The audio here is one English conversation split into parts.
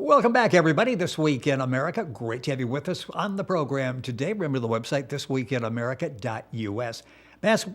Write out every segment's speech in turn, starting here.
Welcome back, everybody. This Week in America. Great to have you with us on the program today. Remember the website, thisweekinamerica.us.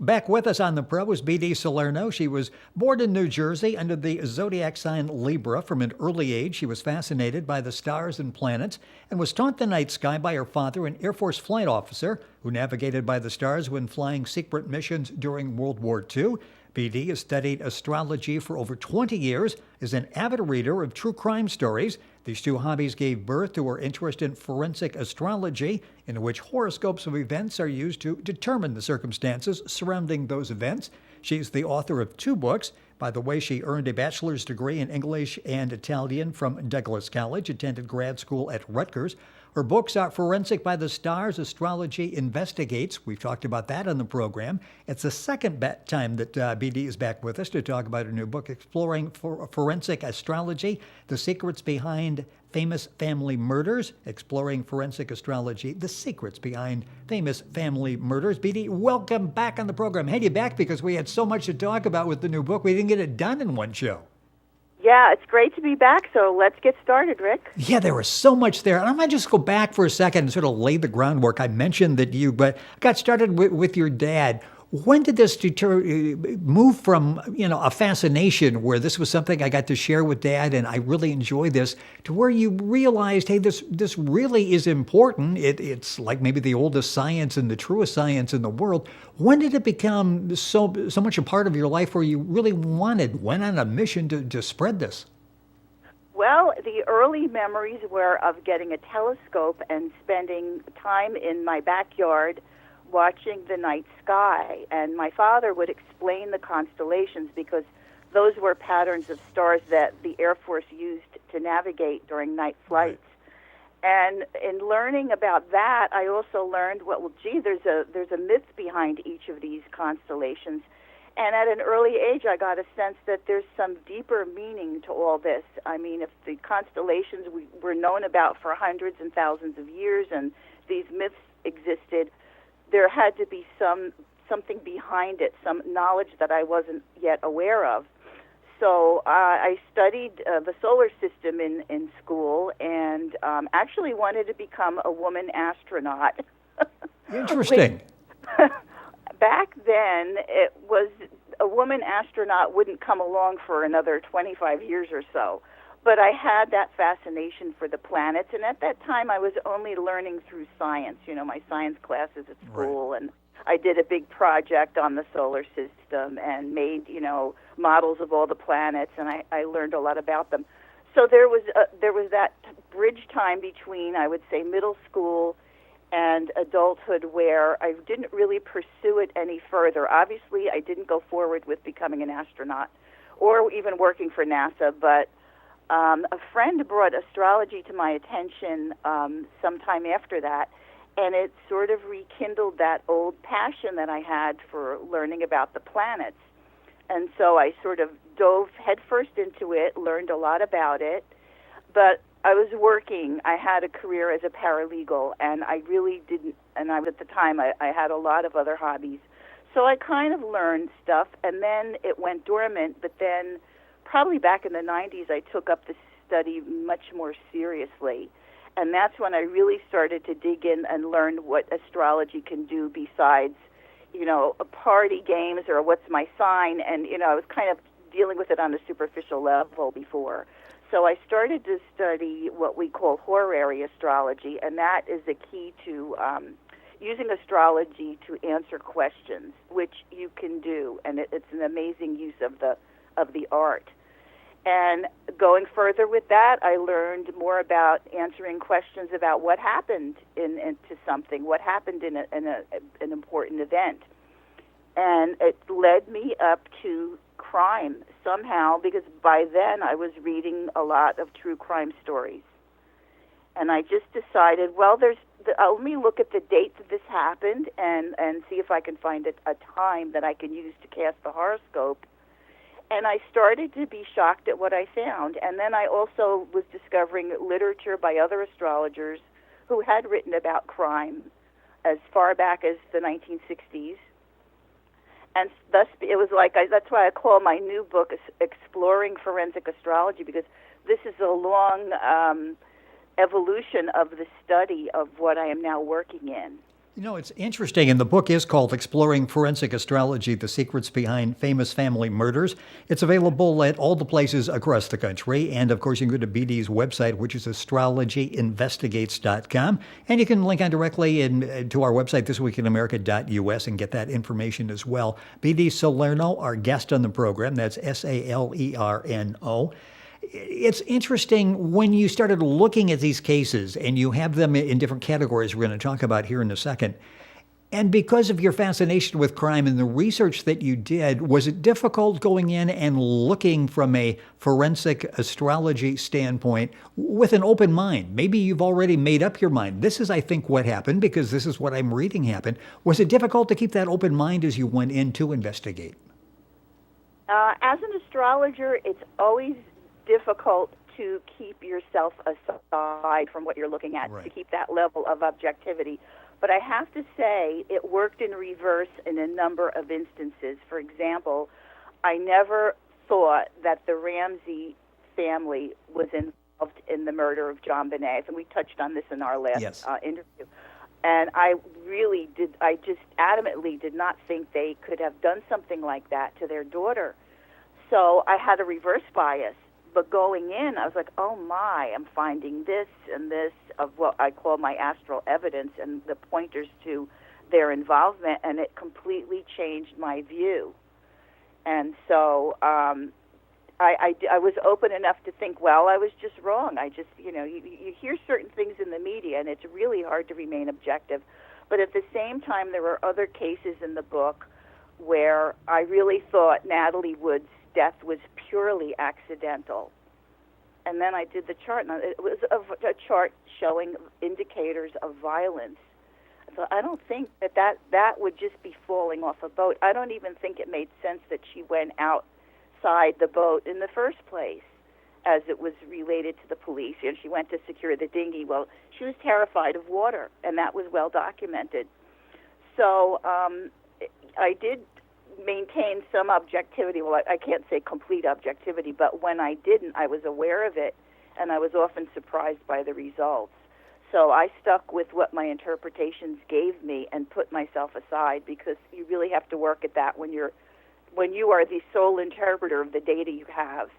Back with us on the pro is B.D. Salerno. She was born in New Jersey under the zodiac sign Libra. From an early age, she was fascinated by the stars and planets and was taught the night sky by her father, an Air Force flight officer who navigated by the stars when flying secret missions during World War II. B.D. has studied astrology for over 20 years, is an avid reader of true crime stories. These two hobbies gave birth to her interest in forensic astrology, in which horoscopes of events are used to determine the circumstances surrounding those events. She's the author of 2 books. By the way, she earned a bachelor's degree in English and Italian from Douglas College, attended grad school at Rutgers. Her books are Forensic by the Stars, Astrology Investigates. We've talked about that on the program. It's the second time that BD is back with us to talk about her new book, Exploring Forensic Astrology, The Secrets Behind Famous Family Murders. Exploring Forensic Astrology, The Secrets Behind Famous Family Murders. BD, welcome back on the program. I had you back because we had so much to talk about with the new book. We didn't get it done in one show. Yeah, it's great to be back, so let's get started, Rick. Yeah, there was so much there. And I might just go back for a second and sort of lay the groundwork. I mentioned that you got started with your dad. When did this move from, a fascination where this was something I got to share with Dad and I really enjoy this, to where you realized, hey, this really is important. It's like maybe the oldest science and the truest science in the world. When did it become so much a part of your life where you really went on a mission to spread this? Well, the early memories were of getting a telescope and spending time in my backyard watching the night sky, and my father would explain the constellations because those were patterns of stars that the Air Force used to navigate during night flights. Right. And in learning about that, I also learned, there's a myth behind each of these constellations. And at an early age, I got a sense that there's some deeper meaning to all this. I mean, if the constellations were known about for hundreds and thousands of years and these myths existed, there had to be something behind it, some knowledge that I wasn't yet aware of. So I studied the solar system in school and actually wanted to become a woman astronaut. Interesting. Back then, it was a woman astronaut wouldn't come along for another 25 years or so. But I had that fascination for the planets, and at that time I was only learning through science, my science classes at school, right. And I did a big project on the solar system and made, models of all the planets, and I learned a lot about them. So there was that bridge time between, I would say, middle school and adulthood where I didn't really pursue it any further. Obviously, I didn't go forward with becoming an astronaut or even working for NASA, but a friend brought astrology to my attention sometime after that, and it sort of rekindled that old passion that I had for learning about the planets. And so I sort of dove headfirst into it, learned a lot about it, but I was working. I had a career as a paralegal, and I really didn't, and at the time I had a lot of other hobbies. So I kind of learned stuff, and then it went dormant, but then probably back in the 90s, I took up the study much more seriously. And that's when I really started to dig in and learn what astrology can do besides, party games or what's my sign. And, I was kind of dealing with it on a superficial level before. So I started to study what we call horary astrology, and that is the key to using astrology to answer questions, which you can do. And it's an amazing use of the art. And going further with that, I learned more about answering questions about what happened into something, what happened in an important event. And it led me up to crime somehow, because by then I was reading a lot of true crime stories. And I just decided, let me look at the date that this happened and see if I can find a time that I can use to cast the horoscope. And I started to be shocked at what I found. And then I also was discovering literature by other astrologers who had written about crime as far back as the 1960s. And thus, it was like, that's why I call my new book Exploring Forensic Astrology, because this is a long evolution of the study of what I am now working in. You know, it's interesting, and the book is called Exploring Forensic Astrology, The Secrets Behind Famous Family Murders. It's available at all the places across the country, and of course you can go to BD's website, which is astrologyinvestigates.com, and you can link on directly to our website, thisweekinamerica.us, and get that information as well. BD Salerno, our guest on the program, that's Salerno. It's interesting when you started looking at these cases, and you have them in different categories we're going to talk about here in a second. And because of your fascination with crime and the research that you did, was it difficult going in and looking from a forensic astrology standpoint with an open mind? Maybe you've already made up your mind. This is, I think, what happened because this is what I'm reading happened. Was it difficult to keep that open mind as you went in to investigate? As an astrologer, it's always difficult to keep yourself aside from what you're looking at, to keep that level of objectivity. But I have to say it worked in reverse in a number of instances. For example, I never thought that the Ramsey family was involved in the murder of JonBenet, and we touched on this in our last interview. And I just adamantly did not think they could have done something like that to their daughter. So I had a reverse bias. But going in, I was like, oh my, I'm finding this and this of what I call my astral evidence and the pointers to their involvement, and it completely changed my view. And so I was open enough to think, well, I was just wrong. I just, you hear certain things in the media, and it's really hard to remain objective. But at the same time, there were other cases in the book where I really thought Natalie Wood's death was purely accidental. And then I did the chart, and it was a chart showing indicators of violence. So I don't think that would just be falling off a boat. I don't even think it made sense that she went outside the boat in the first place, as it was related to the police. And she went to secure the dinghy. Well, she was terrified of water, and that was well documented. So I did maintain some objectivity. Well, I can't say complete objectivity, but when I didn't, I was aware of it, and I was often surprised by the results. So I stuck with what my interpretations gave me and put myself aside, because you really have to work at that when you are the sole interpreter of the data you have.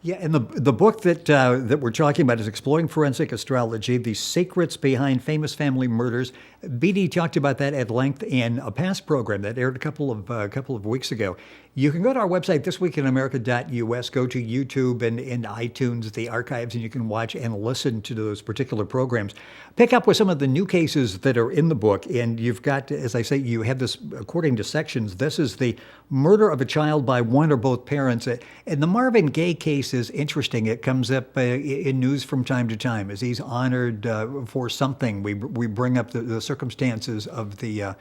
Yeah, and the book that we're talking about is Exploring Forensic Astrology, The Secrets Behind Famous Family Murders. BD talked about that at length in a past program that aired a couple of weeks ago. You can go to our website, thisweekinamerica.us, go to YouTube and iTunes, the archives, and you can watch and listen to those particular programs. Pick up with some of the new cases that are in the book, and you've got, as I say, you have this according to sections. This is the murder of a child by one or both parents. And the Marvin Gaye case is interesting. It comes up in news from time to time as he's honored for something. We bring up the circumstances of the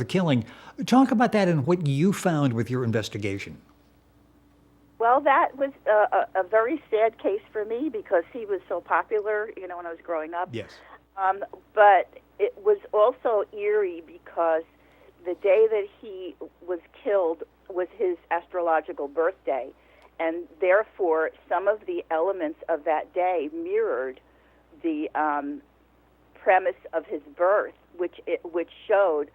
killing. Talk about that and what you found with your investigation. Well, that was a very sad case for me because he was so popular, when I was growing up. Yes. But it was also eerie because the day that he was killed was his astrological birthday, and therefore some of the elements of that day mirrored the premise of his birth, which showed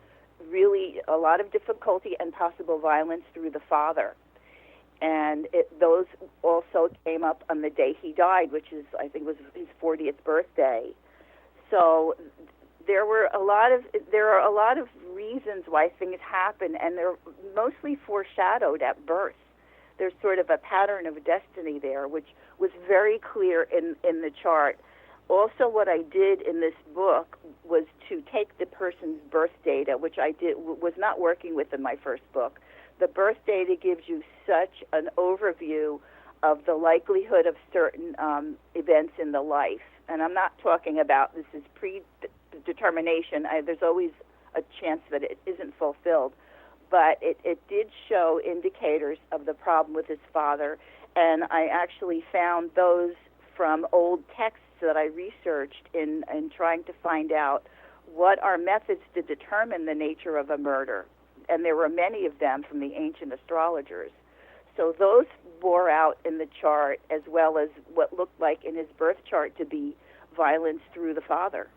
really a lot of difficulty and possible violence through the father. And those also came up on the day he died, which is, I think, was his 40th birthday. So there are a lot of reasons why things happen, and they're mostly foreshadowed at birth. There's sort of a pattern of destiny there, which was very clear in the chart. Also, what I did in this book was to take the person's birth data, which I was not working with in my first book. The birth data gives you such an overview of the likelihood of certain events in the life. And I'm not talking about this is predetermination. There's always a chance that it isn't fulfilled. But it did show indicators of the problem with his father. And I actually found those from old texts that I researched in trying to find out what are methods to determine the nature of a murder. And there were many of them from the ancient astrologers. So those bore out in the chart, as well as what looked like in his birth chart to be violence through the father.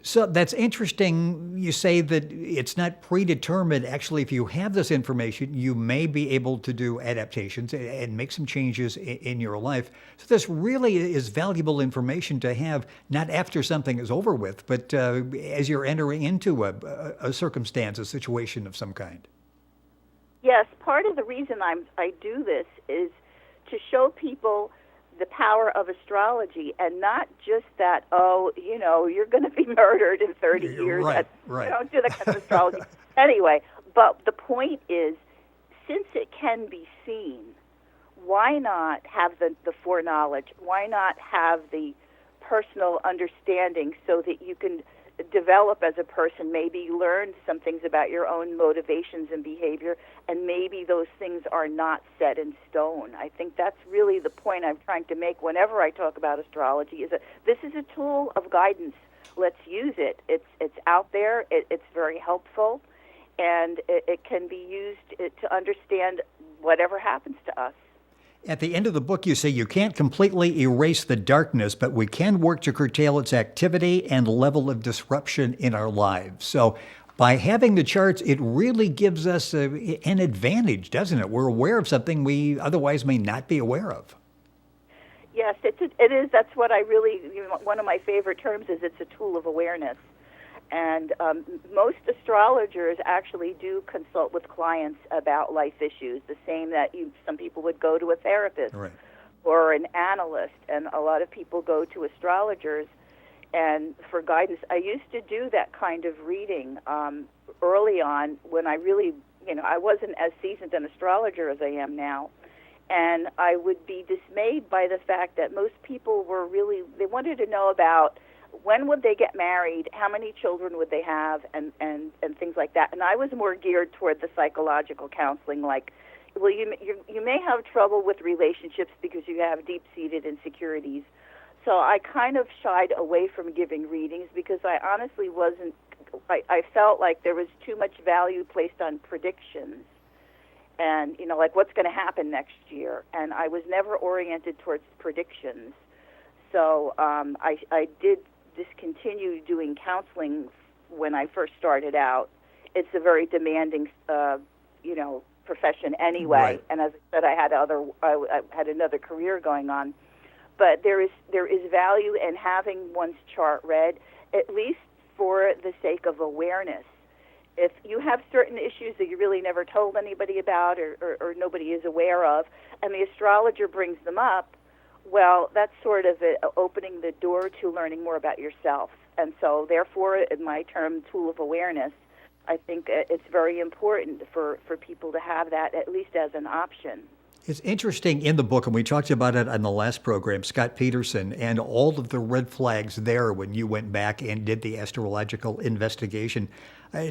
So that's interesting. You say that it's not predetermined. Actually, if you have this information, you may be able to do adaptations and make some changes in your life. So this really is valuable information to have, not after something is over with, but as you're entering into a circumstance, a situation of some kind. Yes, part of the reason I do this is to show people the power of astrology, and not just that, you're going to be murdered in 30 years. Right. Don't do that kind of astrology. Anyway, but the point is, since it can be seen, why not have the foreknowledge? Why not have the personal understanding so that you can develop as a person, maybe learn some things about your own motivations and behavior, and maybe those things are not set in stone. I think that's really the point I'm trying to make whenever I talk about astrology, is that this is a tool of guidance. Let's use it. It's out there. It's very helpful, and it can be used to understand whatever happens to us. At the end of the book, you say you can't completely erase the darkness, but we can work to curtail its activity and level of disruption in our lives. So by having the charts, it really gives us an advantage, doesn't it? We're aware of something we otherwise may not be aware of. Yes, it is. That's what I really, one of my favorite terms is it's a tool of awareness. And most astrologers actually do consult with clients about life issues, the same that some people would go to a therapist or an analyst, and a lot of people go to astrologers and for guidance. I used to do that kind of reading early on when I really, I wasn't as seasoned an astrologer as I am now. And I would be dismayed by the fact that most people they wanted to know about when would they get married, how many children would they have, and things like that. And I was more geared toward the psychological counseling, like, well, you may have trouble with relationships because you have deep-seated insecurities. So I kind of shied away from giving readings because I honestly I felt like there was too much value placed on predictions and, like what's going to happen next year. And I was never oriented towards predictions. So I did discontinue doing counseling when I first started out. It's a very demanding, profession anyway. Right. And as I said, I had another career going on. But there is value in having one's chart read, at least for the sake of awareness. If you have certain issues that you really never told anybody about or nobody is aware of, and the astrologer brings them up, well, that's sort of opening the door to learning more about yourself. And so, therefore, in my term, tool of awareness, I think it's very important for people to have that at least as an option. It's interesting in the book, and we talked about it on the last program, Scott Peterson, and all of the red flags there when you went back and did the astrological investigation.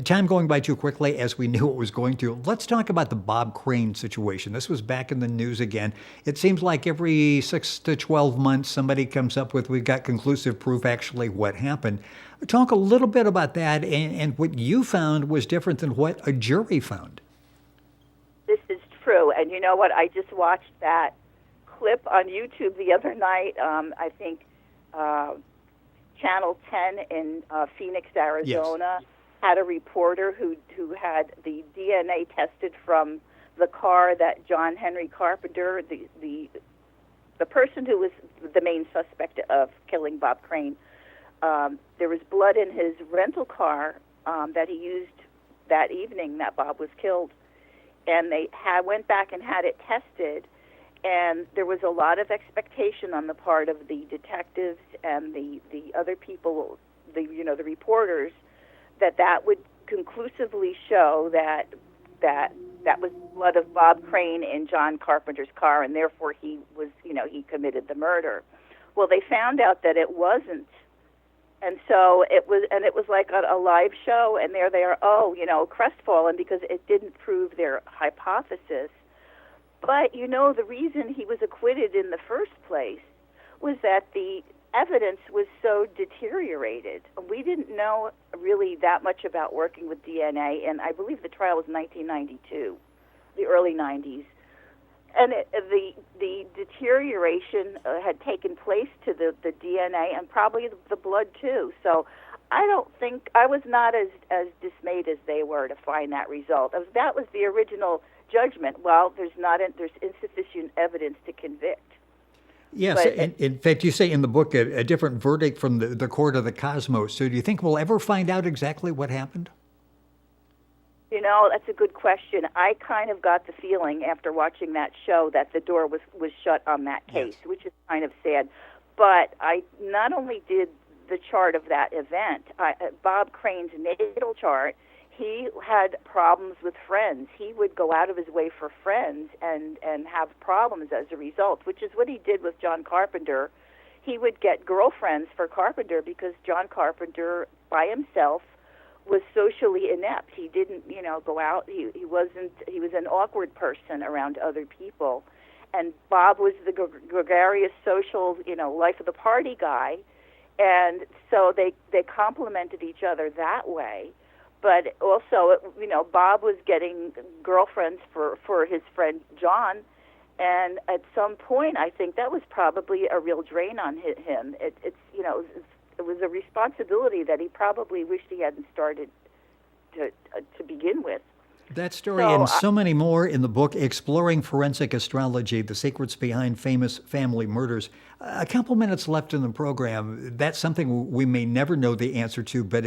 Time going by too quickly as we knew it was going to. Let's talk about the Bob Crane situation. This was back in the news again. It seems like every 6 to 12 months somebody comes up with, we've got conclusive proof actually what happened. Talk a little bit about that and what you found was different than what a jury found. This is true. And you know what? I just watched that clip on YouTube the other night. I think Channel 10 in Phoenix, Arizona. Yes. Had a reporter who had the DNA tested from the car that John Henry Carpenter, the person who was the main suspect of killing Bob Crane, there was blood in his rental car that he used that evening that Bob was killed, and they went back and had it tested, and there was a lot of expectation on the part of the detectives and the other people, the reporters, that would conclusively show that was blood of Bob Crane in John Carpenter's car, and therefore he was, he committed the murder. Well, they found out that it wasn't, and so it was like a live show, and there they are, crestfallen because it didn't prove their hypothesis. But the reason he was acquitted in the first place was that the evidence was so deteriorated. We didn't know really that much about working with DNA, and I believe the trial was 1992, the early 90s. and the deterioration had taken place to the DNA and probably the blood too. So I don't think I was not as dismayed as they were to find that result. That was the original judgment. Well, there's insufficient evidence to convict. Yes, in fact, you say in the book a different verdict from the court of the cosmos. So do you think we'll ever find out exactly what happened? You know, that's a good question. I kind of got the feeling after watching that show that the door was shut on that case, yes, which is kind of sad. But I not only did the chart of that event, Bob Crane's natal chart, he had problems with friends. He would go out of his way for friends and have problems as a result, which is what he did with John Carpenter. He would get girlfriends for Carpenter because John Carpenter by himself was socially inept. He didn't, go out. He was an awkward person around other people. And Bob was the gregarious social, life of the party guy. And so they complemented each other that way. But also, Bob was getting girlfriends for his friend John, and at some point, I think that was probably a real drain on him. It was a responsibility that he probably wished he hadn't started to begin with. That story and so many more in the book, Exploring Forensic Astrology, The Secrets Behind Famous Family Murders. A couple minutes left in the program. That's something we may never know the answer to, but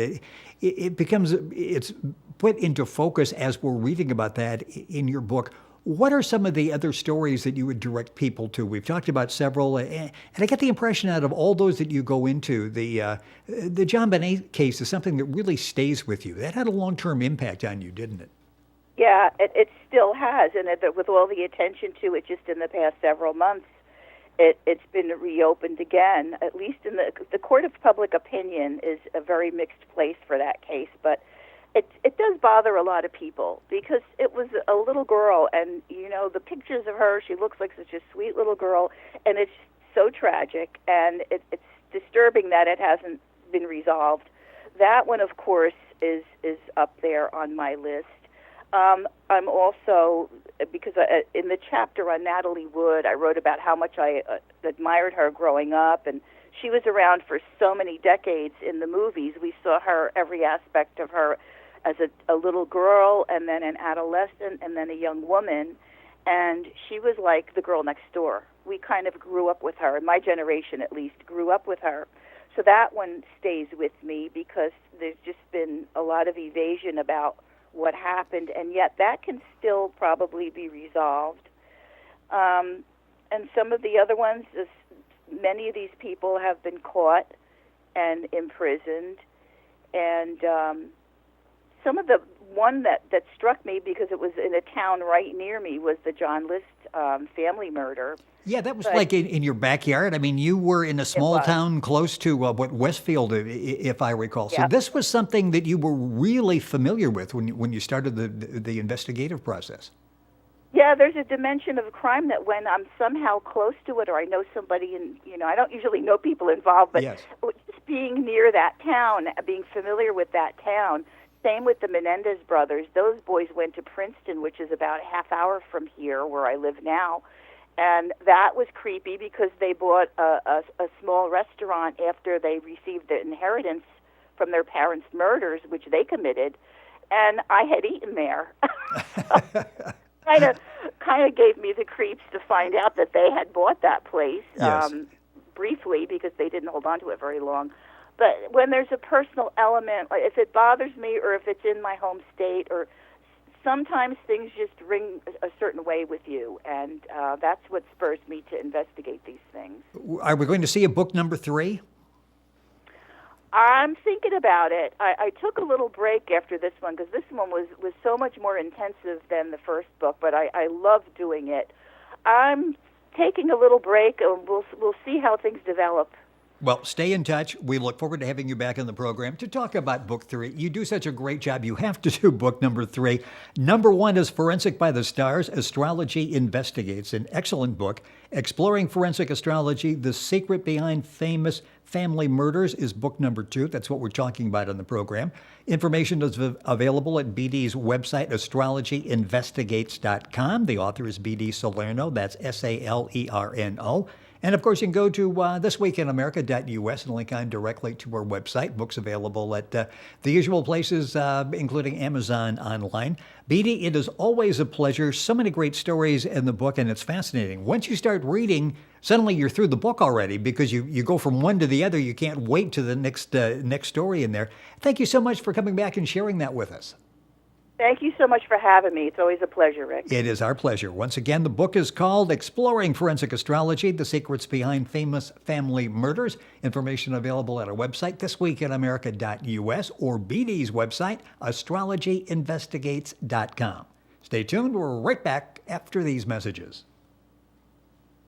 it's put into focus as we're reading about that in your book. What are some of the other stories that you would direct people to? We've talked about several, and I get the impression out of all those that you go into, the JonBenet case is something that really stays with you. That had a long-term impact on you, didn't it? Yeah, it still has, and with all the attention to it just in the past several months, it's been reopened again. At least in the court of public opinion is a very mixed place for that case, but it does bother a lot of people because it was a little girl, and the pictures of her, she looks like such a sweet little girl, and it's so tragic, and it's disturbing that it hasn't been resolved. That one, of course, is up there on my list. I'm also, because in the chapter on Natalie Wood, I wrote about how much I admired her growing up, and she was around for so many decades in the movies. We saw her, every aspect of her, as a little girl, and then an adolescent, and then a young woman, and she was like the girl next door. We kind of grew up with her, my generation at least, grew up with her. So that one stays with me because there's just been a lot of evasion about what happened, and yet that can still probably be resolved. And some of the other ones, many of these people have been caught and imprisoned, and some of the one that struck me because it was in a town right near me was the John List family murder. Yeah, that was like in your backyard. I mean, you were in a small town close to Westfield, if I recall. So this was something that you were really familiar with when you started the investigative process. Yeah, there's a dimension of crime that when I'm somehow close to it, or I know somebody, and I don't usually know people involved, but just being near that town, being familiar with that town. Same with the Menendez brothers. Those boys went to Princeton, which is about a half hour from here, where I live now. And that was creepy because they bought a small restaurant after they received the inheritance from their parents' murders, which they committed, and I had eaten there. Kind of gave me the creeps to find out that they had bought that place briefly because they didn't hold on to it very long. But when there's a personal element, like if it bothers me or if it's in my home state, or sometimes things just ring a certain way with you, and that's what spurs me to investigate these things. Are we going to see a book number 3? I'm thinking about it. I took a little break after this one because this one was so much more intensive than the first book, but I love doing it. I'm taking a little break, and we'll see how things develop. Well, stay in touch. We look forward to having you back on the program to talk about book 3. You do such a great job. You have to do book number 3. Number 1 is Forensic by the Stars, Astrology Investigates, an excellent book. Exploring Forensic Astrology, The Secret Behind Famous Family Murders is book number 2. That's what we're talking about on the program. Information is available at BD's website, astrologyinvestigates.com. The author is BD Salerno. That's Salerno. And of course, you can go to thisweekinamerica.us and link on directly to our website. Books available at the usual places, including Amazon online. BD, it is always a pleasure. So many great stories in the book, and it's fascinating. Once you start reading, suddenly you're through the book already because you go from one to the other. You can't wait to the next story in there. Thank you so much for coming back and sharing that with us. Thank you so much for having me. It's always a pleasure, Rick. It is our pleasure. Once again, the book is called Exploring Forensic Astrology, The Secrets Behind Famous Family Murders. Information available at our website, thisweekinamerica.us, or BD's website, astrologyinvestigates.com. Stay tuned. We're right back after these messages.